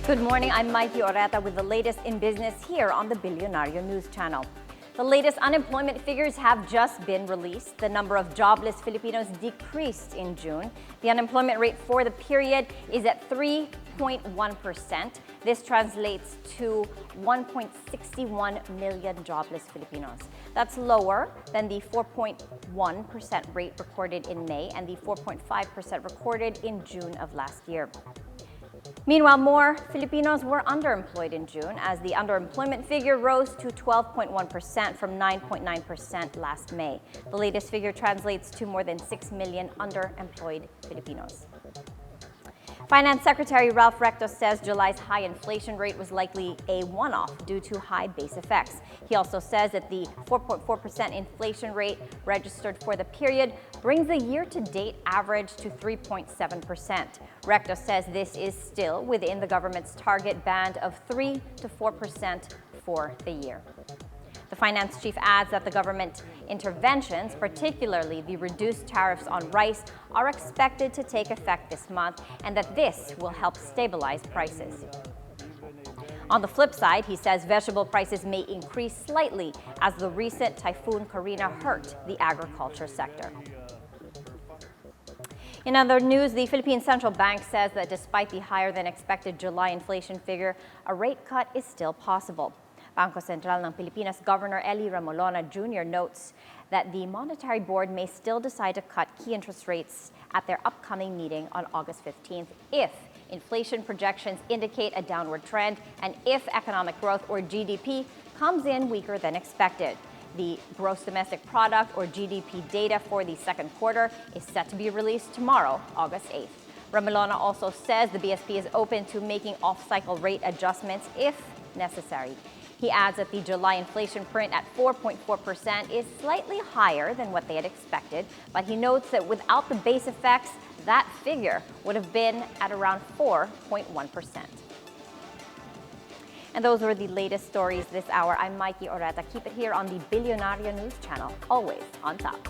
Good morning, I'm Maiki Oreta with the latest in business here on the Bilyonaryo News Channel. The latest unemployment figures have just been released. The number of jobless Filipinos decreased in June. The unemployment rate for the period is at 3.1%. This translates to 1.61 million jobless Filipinos. That's lower than the 4.1% rate recorded in May and the 4.5% recorded in June of last year. Meanwhile, more Filipinos were underemployed in June as the underemployment figure rose to 12.1% from 9.9% last May. The latest figure translates to more than 6 million underemployed Filipinos. Finance Secretary Recto says July's high inflation rate was likely a one-off due to high base effects. He also says that the 4.4% inflation rate registered for the period brings the year-to-date average to 3.7%. Recto says this is still within the government's target band of 3 to 4% for the year. The finance chief adds that the government interventions, particularly the reduced tariffs on rice, are expected to take effect this month and that this will help stabilize prices. On the flip side, he says vegetable prices may increase slightly as the recent Typhoon Karina hurt the agriculture sector. In other news, the Philippine Central Bank says that despite the higher than expected July inflation figure, a rate cut is still possible. Bangko Sentral ng Pilipinas Governor Eli Remolona Jr. notes that the Monetary Board may still decide to cut key interest rates at their upcoming meeting on August 15th if inflation projections indicate a downward trend and if economic growth or GDP comes in weaker than expected. The gross domestic product or GDP data for the second quarter is set to be released tomorrow, August 8th. Remolona also says the BSP is open to making off-cycle rate adjustments if necessary. He adds that the July inflation print at 4.4% is slightly higher than what they had expected, but he notes that without the base effects, that figure would have been at around 4.1%. And those were the latest stories this hour. I'm Maiki Oreta. Keep it here on the Bilyonaryo News Channel, always on top.